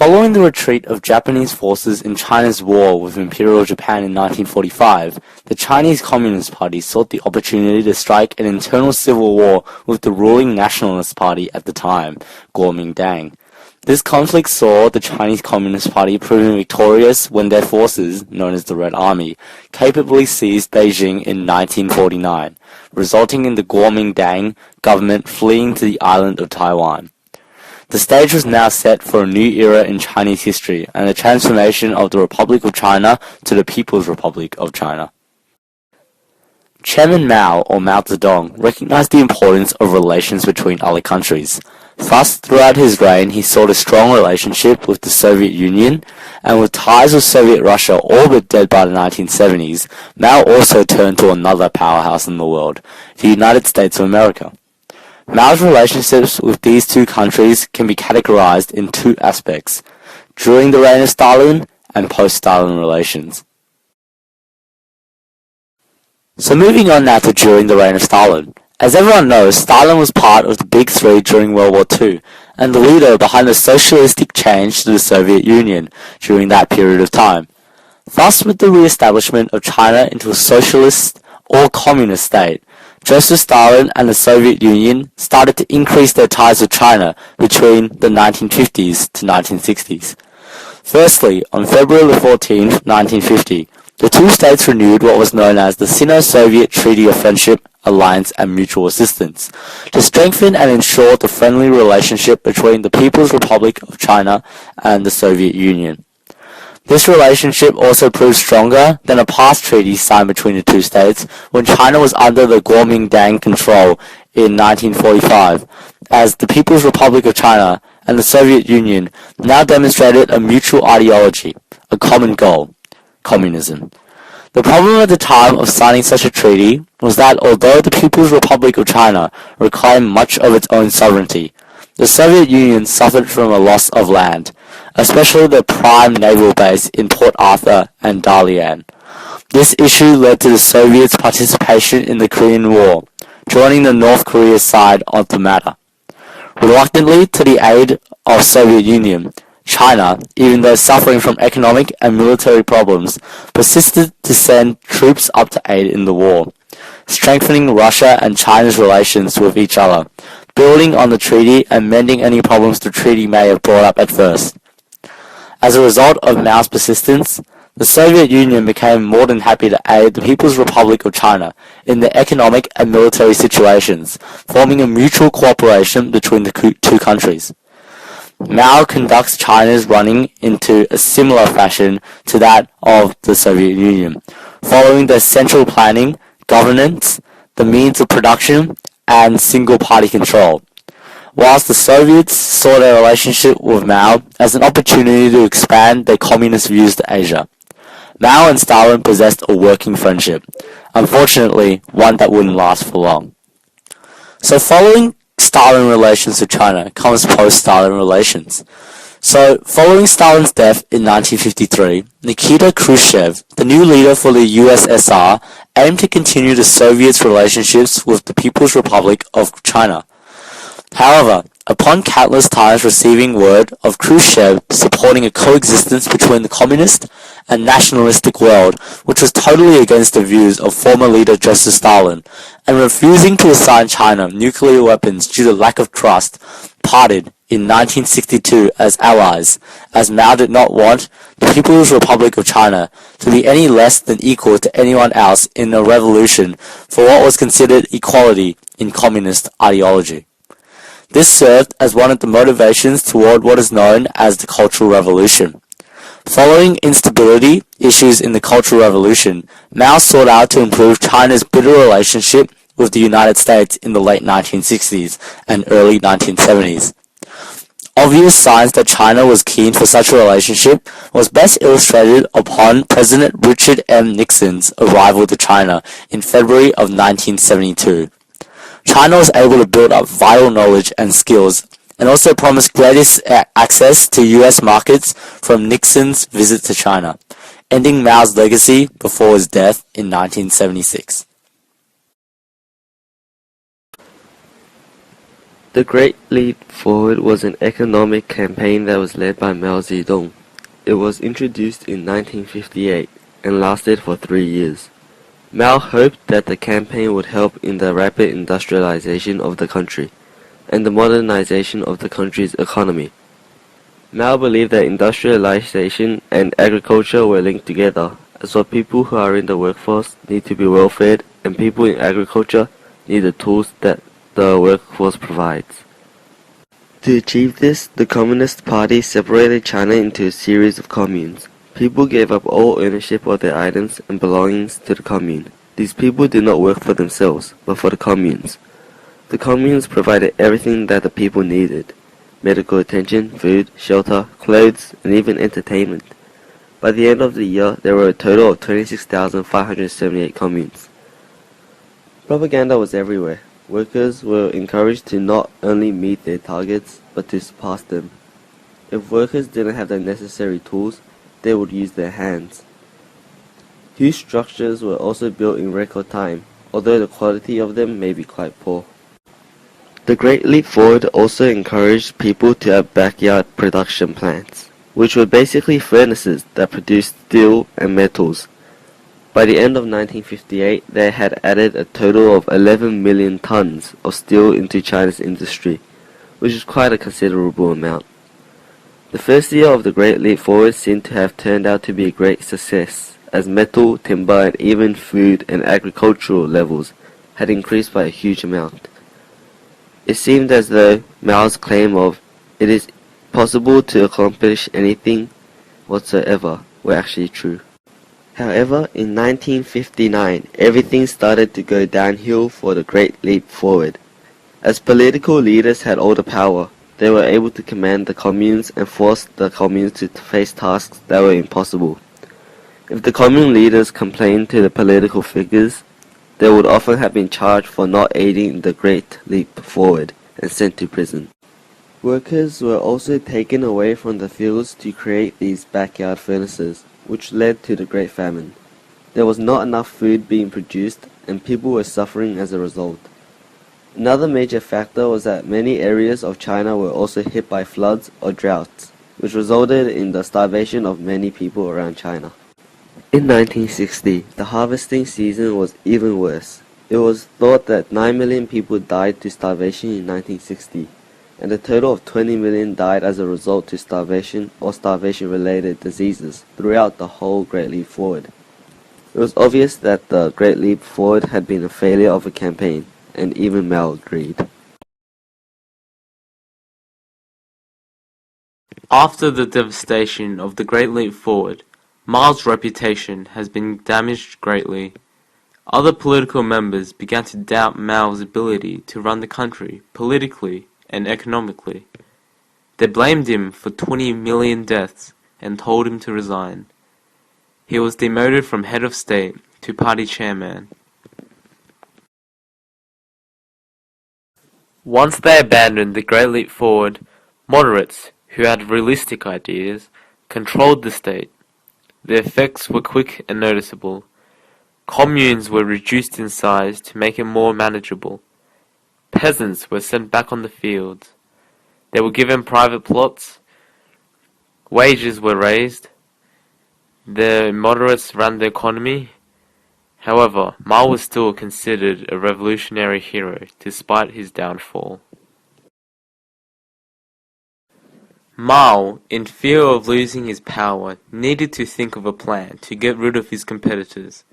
Following the retreat of Japanese forces in China's war with Imperial Japan in 1945, the Chinese Communist Party sought the opportunity to strike an internal civil war with the ruling Nationalist Party at the time, Kuomintang. This conflict saw the Chinese Communist Party proving victorious when their forces, known as the Red Army, capably seized Beijing in 1949, resulting in the Kuomintang government fleeing to the island of Taiwan. The stage was now set for a new era in Chinese history and the transformation of the Republic of China to the People's Republic of China. Chairman Mao, or Mao Ze Dong, recognized the importance of relations between other countries. Thus, throughout his reign, he sought a strong relationship with the Soviet Union, and with ties with Soviet Russia all but dead by the 1970s, Mao also turned to another powerhouse in the world, the United States of America. Mao's relationships with these two countries can be categorized in two aspects: during the reign of Stalin and post-Stalin relations. So moving on now to during the reign of Stalin. As everyone knows, Stalin was part of the Big Three during World War II, and the leader behind the socialistic change to the Soviet Union during that period of time. Thus, with the re-establishment of China into a socialist or communist state, Joseph Stalin and the Soviet Union started to increase their ties with China between the 1950s to 1960s. Firstly, on February 14, 1950, the two states renewed what was known as the Sino-Soviet Treaty of Friendship, Alliance and Mutual Assistance, to strengthen and ensure the friendly relationship between the People's Republic of China and the Soviet Union. This relationship also proved stronger than a past treaty signed between the two states when China was under the Kuomintang control in 1945, as the People's Republic of China and the Soviet Union now demonstrated a mutual ideology, a common goal: communism. The problem at the time of signing such a treaty was that although the People's Republic of China reclaimed much of its own sovereignty, the Soviet Union suffered from a loss of land, especially the prime naval base in Port Arthur and Dalian. This issue led to the Soviets' participation in the Korean War, joining the North Korea side of the matter. Reluctantly to the aid of Soviet Union, China, even though suffering from economic and military problems, persisted to send troops up to aid in the war, strengthening Russia and China's relations with each other, building on the treaty and mending any problems the treaty may have brought up at first. As a result of Mao's persistence, the Soviet Union became more than happy to aid the People's Republic of China in their economic and military situations, forming a mutual cooperation between the two countries. Mao conducts China's running into a similar fashion to that of the Soviet Union, following their central planning, governance, the means of production, and single-party control, whilst the Soviets saw their relationship with Mao as an opportunity to expand their communist views to Asia. Mao and Stalin possessed a working friendship, unfortunately one that wouldn't last for long. So following Stalin relations with China comes post-Stalin relations. So, following Stalin's death in 1953, Nikita Khrushchev, the new leader for the USSR, aimed to continue the Soviets' relationships with the People's Republic of China. However, upon countless times receiving word of Khrushchev supporting a coexistence between the communist and nationalistic world, which was totally against the views of former leader Joseph Stalin, and refusing to assign China nuclear weapons due to lack of trust, parted in 1962 as allies, as Mao did not want the People's Republic of China to be any less than equal to anyone else in a revolution for what was considered equality in communist ideology. This served as one of the motivations toward what is known as the Cultural Revolution. Following instability issues in the Cultural Revolution, Mao sought out to improve China's bitter relationship with the United States in the late 1960s and early 1970s. Obvious signs that China was keen for such a relationship was best illustrated upon President Richard M. Nixon's arrival to China in February of 1972. China was able to build up vital knowledge and skills, and also promised greatest access to U.S. markets from Nixon's visit to China, ending Mao's legacy before his death in 1976. The Great Leap Forward was an economic campaign that was led by Mao Ze Dong. It was introduced in 1958 and lasted for 3 years. Mao hoped that the campaign would help in the rapid industrialization of the country and the modernization of the country's economy. Mao believed that industrialization and agriculture were linked together, as what people who are in the workforce need to be well fed, and people in agriculture need the tools that the workforce provides. To achieve this, the Communist Party separated China into a series of communes. People gave up all ownership of their items and belongings to the commune. These people did not work for themselves, but for the communes. The communes provided everything that the people needed: medical attention, food, shelter, clothes, and even entertainment. By the end of the year, there were a total of 26,578 communes. Propaganda was everywhere. Workers were encouraged to not only meet their targets, but to surpass them. If workers didn't have the necessary tools, they would use their hands. Huge structures were also built in record time, although the quality of them may be quite poor. The Great Leap Forward also encouraged people to have backyard production plants, which were basically furnaces that produced steel and metals. By the end of 1958, they had added a total of 11 million tons of steel into China's industry, which is quite a considerable amount. The first year of the Great Leap Forward seemed to have turned out to be a great success, as metal, timber, and even food and agricultural levels had increased by a huge amount. It seemed as though Mao's claim of "it is possible to accomplish anything whatsoever" were actually true. However, in 1959, everything started to go downhill for the Great Leap Forward. As political leaders had all the power, they were able to command the communes and force the communes to face tasks that were impossible. If the commune leaders complained to the political figures, they would often have been charged for not aiding the Great Leap Forward and sent to prison. Workers were also taken away from the fields to create these backyard furnaces, which led to the Great Famine. There was not enough food being produced, and people were suffering as a result. Another major factor was that many areas of China were also hit by floods or droughts, which resulted in the starvation of many people around China. In 1960, the harvesting season was even worse. It was thought that 9 million people died to starvation in 1960, and a total of 20 million died as a result to starvation or starvation-related diseases throughout the whole Great Leap Forward. It was obvious that the Great Leap Forward had been a failure of a campaign, and even Mao agreed. After the devastation of the Great Leap Forward, Mao's reputation has been damaged greatly. Other political members began to doubt Mao's ability to run the country politically and economically. They blamed him for 20 million deaths and told him to resign. He was demoted from head of state to party chairman. Once they abandoned the Great Leap Forward, moderates, who had realistic ideas, controlled the state. The effects were quick and noticeable. Communes were reduced in size to make it more manageable. Peasants were sent back on the fields. They were given private plots. Wages were raised. The moderates ran the economy. However, Mao was still considered a revolutionary hero despite his downfall. Mao, in fear of losing his power, needed to think of a plan to get rid of his competitors.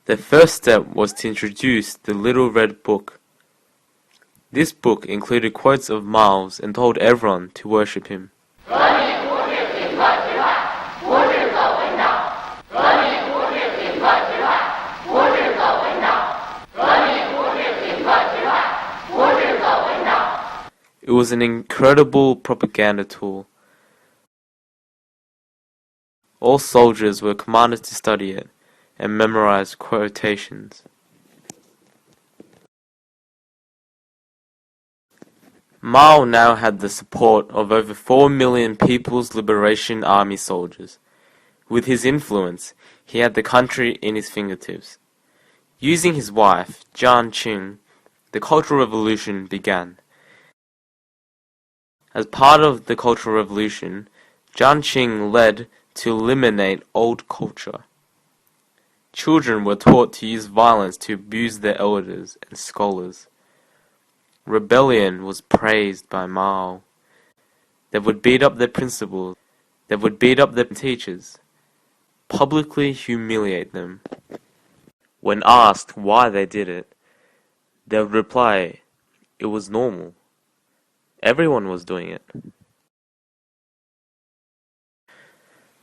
The first step was to introduce the Little Red Book. This book included quotes of Mao's and told everyone to worship him. It was an incredible propaganda tool. All soldiers were commanded to study it and memorize quotations. Mao now had the support of over 4 million People's Liberation Army soldiers. With his influence, he had the country in his fingertips. Using his wife, Jiang Qing, the Cultural Revolution began. As part of the Cultural Revolution, Jiang Qing led to eliminate old culture. Children were taught to use violence to abuse their elders and scholars. Rebellion was praised by Mao. They would beat up their principals. They would beat up their teachers, publicly humiliate them. When asked why they did it, they would reply, "It was normal. Everyone was doing it."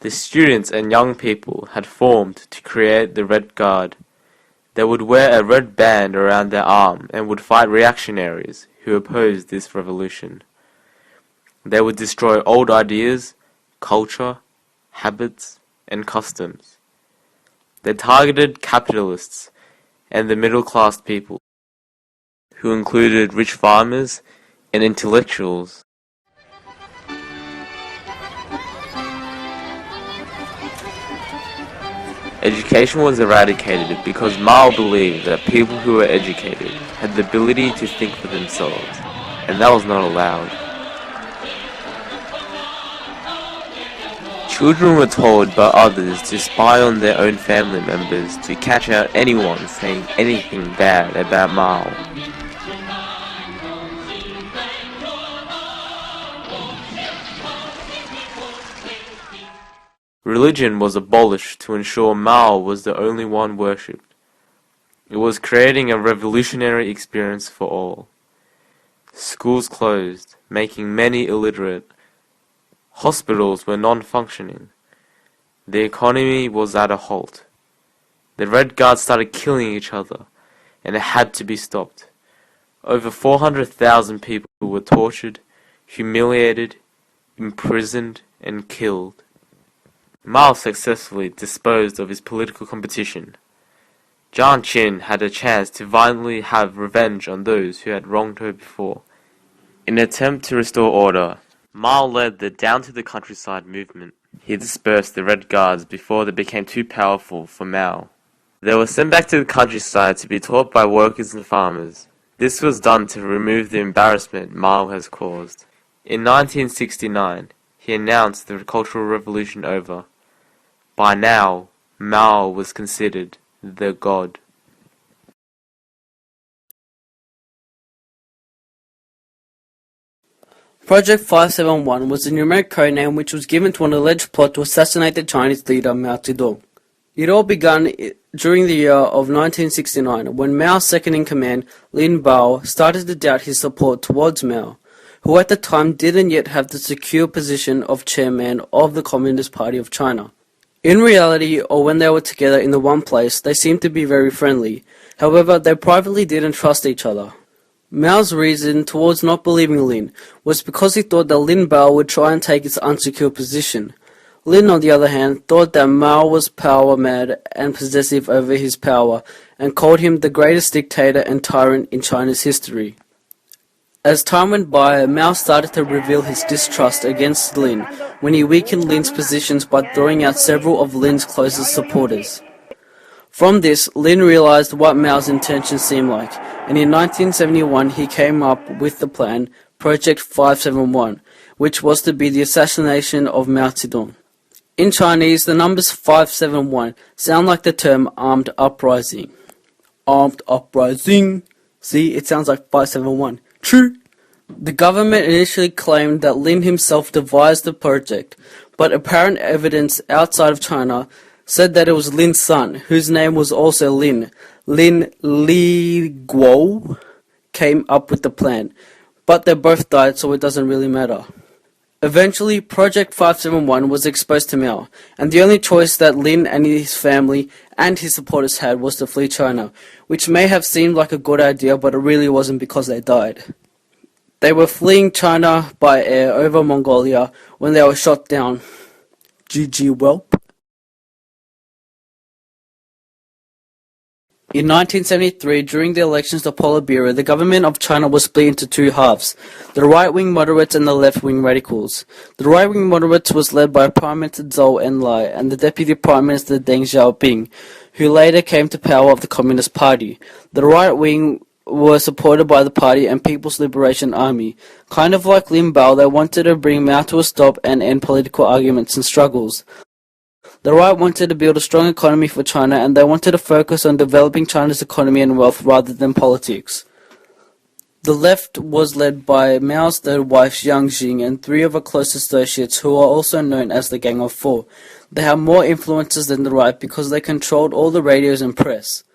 The students and young people had formed to create the Red Guard. They would wear a red band around their arm and would fight reactionaries who opposed this revolution. They would destroy old ideas, culture, habits, and customs. They targeted capitalists and the middle-class people, who included rich farmers and intellectuals. Education was eradicated because Mao believed that people who were educated had the ability to think for themselves, and that was not allowed. Children were told by others to spy on their own family members to catch out anyone saying anything bad about Mao. Religion was abolished to ensure Mao was the only one worshipped. It was creating a revolutionary experience for all. Schools closed, making many illiterate. Hospitals were non-functioning. The economy was at a halt. The Red Guard started killing each other, and it had to be stopped. Over 400,000 people were tortured, humiliated, imprisoned, and killed. Mao successfully disposed of his political competition. Jiang Qing had a chance to violently have revenge on those who had wronged her before. In an attempt to restore order, Mao led the down-to-the-countryside movement. He dispersed the Red Guards before they became too powerful for Mao. They were sent back to the countryside to be taught by workers and farmers. This was done to remove the embarrassment Mao has caused. In 1969, he announced the Cultural Revolution over. By now, Mao was considered the god. Project 571 was the numeric code name which was given to an alleged plot to assassinate the Chinese leader Mao Ze Dong. It all began during the year of 1969 when Mao's second-in-command, Lin Biao, started to doubt his support towards Mao, who at the time didn't yet have the secure position of chairman of the Communist Party of China. In reality, or when they were together in the one place, they seemed to be very friendly. However, they privately didn't trust each other. Mao's reason towards not believing Lin was because he thought that Lin Biao would try and take his unsecure position. Lin, on the other hand, thought that Mao was power-mad and possessive over his power, and called him the greatest dictator and tyrant in China's history. As time went by, Mao started to reveal his distrust against Lin when he weakened Lin's positions by throwing out several of Lin's closest supporters. From this, Lin realized what Mao's intentions seemed like, and in 1971 he came up with the plan, Project 571, which was to be the assassination of Mao Ze Dong. In Chinese, the numbers 571 sound like the term armed uprising. Armed uprising. See, it sounds like 571. True. The government initially claimed that Lin himself devised the project, but apparent evidence outside of China said that it was Lin's son, whose name was also Lin Li Guo, came up with the plan. But they both died, so it doesn't really matter. Eventually, Project 571 was exposed to Mao, and the only choice that Lin and his family and his supporters had was to flee China, which may have seemed like a good idea, but it really wasn't because they died. They were fleeing China by air over Mongolia when they were shot down. GG Welp. In 1973, during the elections to Politburo, the government of China was split into two halves, the right-wing moderates and the left-wing radicals. The right-wing moderates was led by Prime Minister Zhou Enlai and the Deputy Prime Minister Deng Xiaoping, who later came to power of the Communist Party. The right-wing were supported by the party and People's Liberation Army. Kind of like Lin Biao, they wanted to bring Mao to a stop and end political arguments and struggles. The right wanted to build a strong economy for China, and they wanted to focus on developing China's economy and wealth rather than politics. The left was led by Mao's third wife Jiang Jing and three of her close associates who are also known as the Gang of Four. They had more influences than the right because they controlled all the radios and press.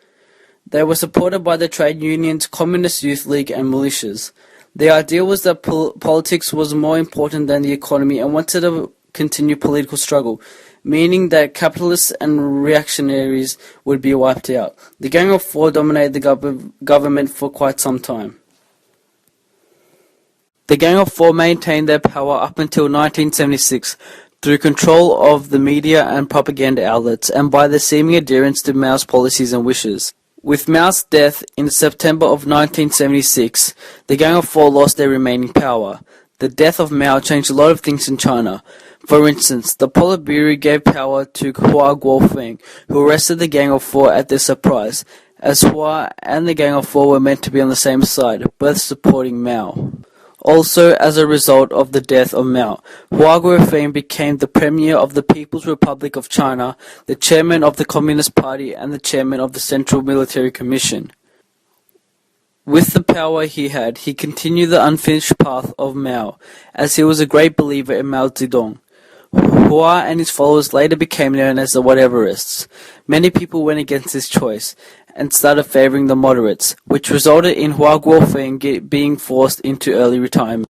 They were supported by the trade unions, Communist Youth League and militias. The idea was that politics was more important than the economy and wanted to continue political struggle, meaning that capitalists and reactionaries would be wiped out. The Gang of Four dominated the government for quite some time. The Gang of Four maintained their power up until 1976 through control of the media and propaganda outlets and by their seeming adherence to Mao's policies and wishes. With Mao's death in September of 1976, the Gang of Four lost their remaining power. The death of Mao changed a lot of things in China. For instance, the Politburo gave power to Hua Guofeng, who arrested the Gang of Four at their surprise, as Hua and the Gang of Four were meant to be on the same side, both supporting Mao. Also, as a result of the death of Mao, Hua Guofeng became the Premier of the People's Republic of China, the Chairman of the Communist Party, and the Chairman of the Central Military Commission. With the power he had, he continued the unfinished path of Mao, as he was a great believer in Mao Ze Dong. Hua and his followers later became known as the whateverists. Many people went against his choice and started favoring the moderates, which resulted in Hua Guofeng being forced into early retirement.